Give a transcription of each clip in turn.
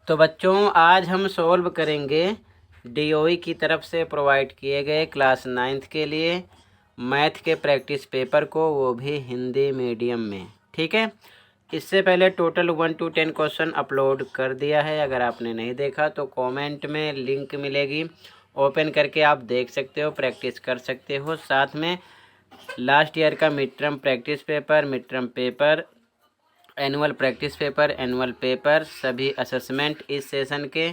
तो बच्चों आज हम सॉल्व करेंगे डीओई की तरफ से प्रोवाइड किए गए क्लास 9th के लिए मैथ के प्रैक्टिस पेपर को, वो भी हिंदी मीडियम में। ठीक है, इससे पहले टोटल 1 to 10 क्वेश्चन अपलोड कर दिया है। अगर आपने नहीं देखा तो कमेंट में लिंक मिलेगी, ओपन करके आप देख सकते हो, प्रैक्टिस कर सकते हो। साथ में लास्ट ईयर का mid term practice paper, mid term paper, annual practice paper, annual paper, सभी असेसमेंट इस सेशन के,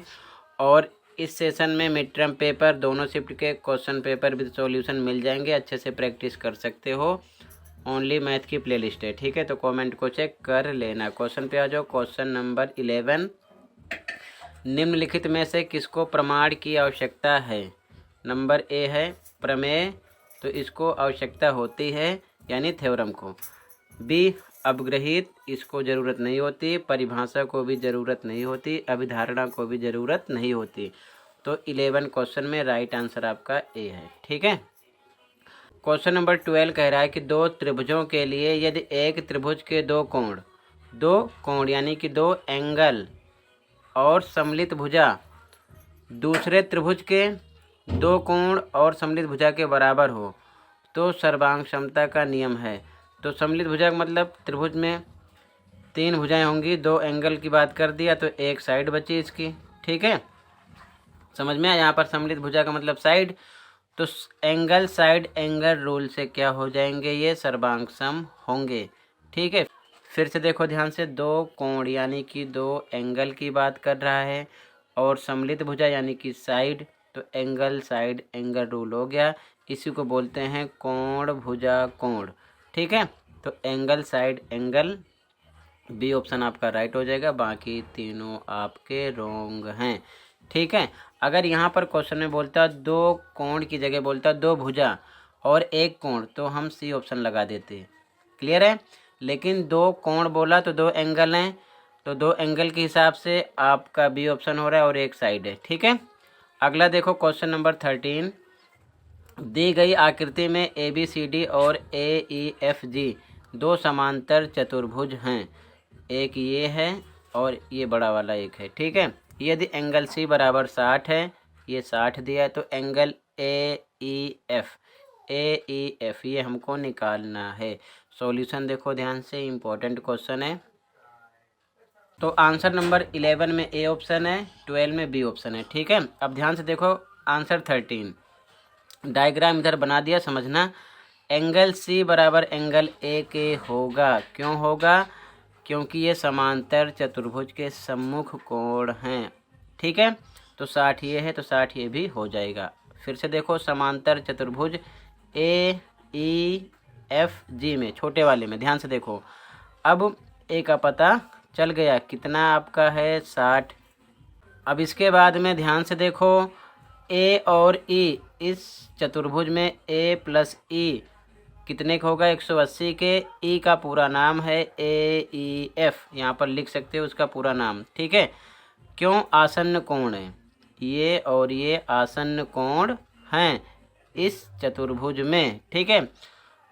और इस सेशन में मिड टर्म पेपर दोनों शिफ्ट के क्वेश्चन पेपर विद सॉल्यूशन मिल जाएंगे। अच्छे से प्रैक्टिस कर सकते हो। ओनली मैथ की प्लेलिस्ट है। ठीक है, तो कमेंट को चेक कर लेना। क्वेश्चन पे आ जाओ। क्वेश्चन नंबर 11, निम्नलिखित में से किसको प्रमाण की आवश्यकता है। नंबर ए है प्रमेय, तो इसको आवश्यकता होती है यानी थ्योरम को। बी अपग्रहित, इसको ज़रूरत नहीं होती। परिभाषा को भी ज़रूरत नहीं होती। अभिधारणा को भी ज़रूरत नहीं होती। तो 11 क्वेश्चन में राइट आंसर आपका ए है। ठीक है, क्वेश्चन नंबर 12 कह रहा है कि दो त्रिभुजों के लिए यदि एक त्रिभुज के दो कोण यानी कि दो एंगल और सम्मिलित भुजा दूसरे त्रिभुज के दो कोण और सम्मिलित भुजा के बराबर हो तो सर्वांग समता का नियम है। तो सम्मिलित भुजा का मतलब त्रिभुज में 3 भुजाएं होंगी, 2 एंगल की बात कर दिया तो एक साइड बची इसकी। ठीक है, समझ में आया। यहाँ पर सम्मिलित भुजा का मतलब साइड, तो एंगल साइड एंगल रूल से क्या हो जाएंगे, ये सर्वांग सम होंगे। ठीक है, फिर से देखो ध्यान से, दो कोण यानी कि दो एंगल की बात कर रहा है, और सम्मिलित भुजा यानी कि साइड, तो एंगल साइड एंगल रूल हो गया। इसी को बोलते हैं कोण भुजा कोण। ठीक है, तो angle side angle, B option आपका राइट हो जाएगा, बाकी तीनों आपके रॉन्ग हैं। ठीक है, अगर यहाँ पर क्वेश्चन में बोलता दो कोण की जगह बोलता दो भुजा और एक कोण, तो हम सी ऑप्शन लगा देते। क्लियर है, लेकिन दो कोण बोला तो दो एंगल हैं, तो दो एंगल के हिसाब से आपका बी ऑप्शन हो रहा है और एक साइड है। ठीक है, अगला देखो क्वेश्चन नंबर 13, दी गई आकृति में ए बी सी डी और ए ई एफ जी दो समांतर चतुर्भुज हैं। एक ये है और ये बड़ा वाला एक है। ठीक है, यदि एंगल सी बराबर 60 है, ये 60 दिया है, तो एंगल ए ई एफ ये हमको निकालना है। सॉल्यूशन देखो ध्यान से, इम्पोर्टेंट क्वेश्चन है। तो आंसर नंबर 11 में ए ऑप्शन है, 12 में बी ऑप्शन है। ठीक है, अब ध्यान से देखो आंसर 13, डायग्राम इधर बना दिया, समझना। एंगल सी बराबर एंगल ए के होगा। क्यों होगा, क्योंकि ये समांतर चतुर्भुज के सम्मुख कोण हैं। ठीक है, तो 60 ये है तो 60 ये भी हो जाएगा। फिर से देखो समांतर चतुर्भुज ए ई एफ जी में, छोटे वाले में ध्यान से देखो। अब ए का पता चल गया, कितना आपका है 60। अब इसके बाद में ध्यान से देखो, ए और ई, इस चतुर्भुज में ए प्लस ई कितने का होगा, 180 के। ई का पूरा नाम है ए ई एफ, यहाँ पर लिख सकते हो उसका पूरा नाम। ठीक है, क्यों, आसन्न कोण है, ये और ये आसन्न कोण हैं इस चतुर्भुज में। ठीक है,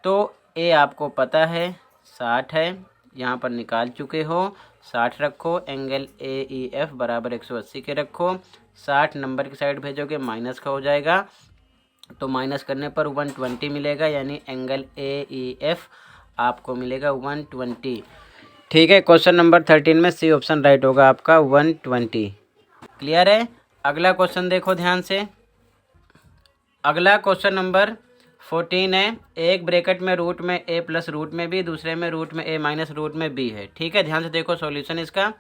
तो ए आपको पता है 60 है, यहाँ पर निकाल चुके हो। 60 रखो, एंगल ए ई एफ बराबर 180 के रखो। 60 नंबर की साइड भेजोगे माइनस का हो जाएगा, तो माइनस करने पर 120 मिलेगा, यानी एंगल ए ई एफ आपको मिलेगा 120। ठीक है, क्वेश्चन नंबर 13 में सी ऑप्शन राइट होगा आपका 120। क्लियर है, अगला क्वेश्चन देखो ध्यान से। अगला क्वेश्चन नंबर 14 है, एक ब्रैकेट में रूट में ए प्लस रूट में बी, दूसरे में रूट में ए माइनस रूट में बी है। ठीक है, ध्यान से देखो सॉल्यूशन इसका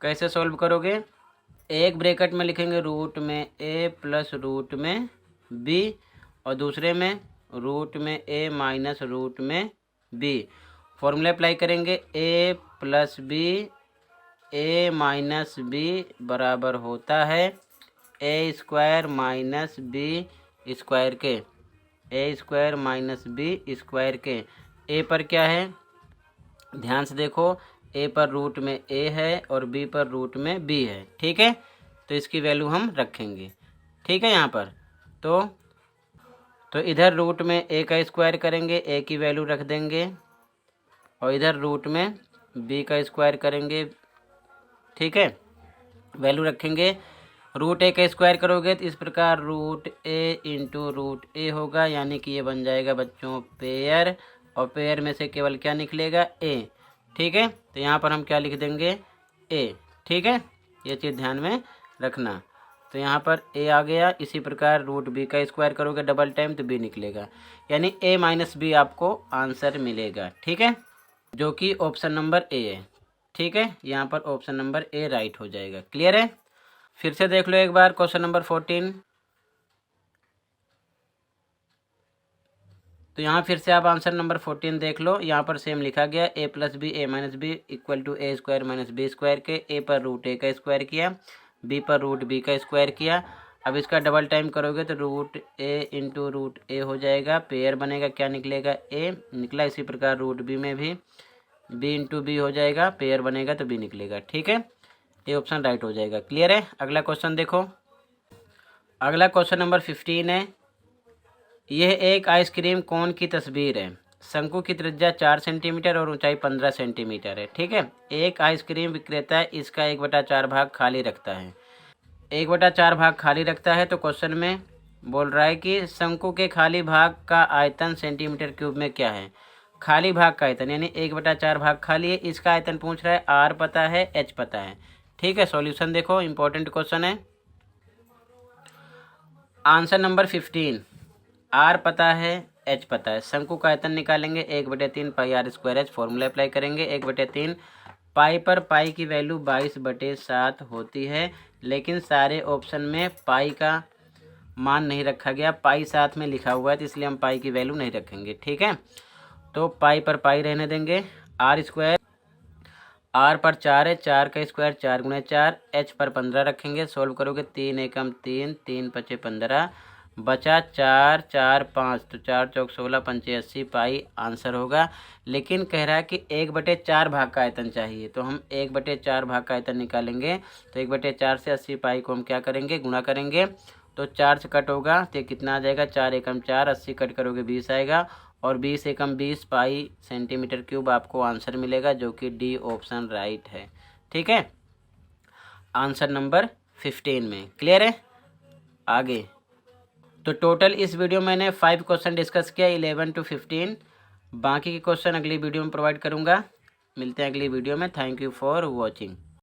कैसे सॉल्व करोगे। एक ब्रैकेट में लिखेंगे रूट में ए प्लस रूट में बी, और दूसरे में रूट में ए माइनस रूट में बी। फॉर्मूला अप्लाई करेंगे, ए plus B A minus B बराबर होता है ए स्क्वायर माइनस बी स्क्वायर के, ए स्क्वायर माइनस बी स्क्वायर के। ए पर क्या है, ध्यान से देखो, ए पर रूट में ए है और बी पर रूट में बी है। ठीक है, तो इसकी वैल्यू हम रखेंगे। ठीक है, यहाँ पर तो इधर रूट में ए का स्क्वायर करेंगे, ए की वैल्यू रख देंगे, और इधर रूट में बी का स्क्वायर करेंगे। ठीक है, वैल्यू रखेंगे। रूट ए का स्क्वायर करोगे तो इस प्रकार रूट ए इंटू रूट ए होगा, यानी कि ये बन जाएगा बच्चों पेयर, और पेयर में से केवल क्या निकलेगा, ए। ठीक है, तो यहाँ पर हम क्या लिख देंगे, ए। ठीक है, ये चीज़ ध्यान में रखना। तो यहाँ पर ए आ गया। इसी प्रकार रूट बी का स्क्वायर करोगे डबल टाइम तो बी निकलेगा, यानी ए माइनस बी आपको आंसर मिलेगा। ठीक है, जो कि ऑप्शन नंबर ए है। ठीक है, यहाँ पर ऑप्शन नंबर ए राइट हो जाएगा। क्लियर है? फिर से देख लो एक बार क्वेश्चन नंबर 14। तो यहाँ फिर से आप आंसर नंबर 14 देख लो। यहाँ पर सेम लिखा गया A plus B A minus B equal to A square minus B square के। ए पर रूट ए का स्क्वायर किया, बी पर रूट बी का स्क्वायर किया। अब इसका डबल टाइम करोगे तो रूट ए इंटू रूट ए हो जाएगा, पेयर बनेगा, क्या निकलेगा, ए निकला। इसी प्रकार रूट बी में भी बी इंटू बी हो जाएगा, पेयर बनेगा तो बी निकलेगा। ठीक है, ये ऑप्शन राइट हो जाएगा। क्लियर है? अगला क्वेश्चन देखो। अगला क्वेश्चन नंबर 15 है। यह एक आइसक्रीम कोन की तस्वीर है। शंकु की त्रिज्या 4 सेंटीमीटर और ऊंचाई 15 सेंटीमीटर है। ठीक है, एक आइसक्रीम विक्रेता इसका 1/4 भाग खाली रखता है। 1/4 भाग खाली रखता है, तो क्वेश्चन में बोल रहा है कि शंकु के खाली भाग का आयतन सेंटीमीटर क्यूब में क्या है। खाली भाग का आयतन यानी 1/4 भाग खाली है, इसका आयतन पूछ रहा है। आर पता है, एच पता है। ठीक है, सॉल्यूशन देखो, इंपॉर्टेंट क्वेश्चन है। आंसर नंबर 15, आर पता है, एच पता है। शंकु का आयतन निकालेंगे 1/3 pi R square H, formula apply करेंगे। 1/3 पाई पर पाई की वैल्यू 22/7 होती है, लेकिन सारे ऑप्शन में पाई का मान नहीं रखा गया, पाई साथ में लिखा हुआ है, तो इसलिए हम पाई की वैल्यू नहीं रखेंगे। ठीक है, तो पाई पर पाई रहने देंगे। आर स्क्वायर, आर पर 4 है, 4 का स्क्वायर 4 गुणे 4, एच पर 15 रखेंगे। सोल्व करोगे 3 एकम 3, 3 पचे 15, बचा 4 4 5, तो 4 चौक 16, 5 80 पाई आंसर होगा। लेकिन कह रहा है कि 1/4 भाग का आयतन चाहिए, तो हम 1/4 भाग का आयतन निकालेंगे। तो 1/4 से 80 पाई को हम क्या करेंगे, गुणा करेंगे। तो 4 से कट होगा तो कितना आ जाएगा, 4 एकम 4, 80 कट करोगे 20 आएगा, और 20 एकम 20 पाई सेंटीमीटर क्यूब आपको आंसर मिलेगा, जो कि डी ऑप्शन राइट है। ठीक है, आंसर नंबर 15 में। क्लियर है? आगे तो टोटल इस वीडियो में मैंने 5 क्वेश्चन डिस्कस किया, 11 to 15। बाकी के क्वेश्चन अगली वीडियो में प्रोवाइड करूँगा। मिलते हैं अगली वीडियो में। Thank you for watching.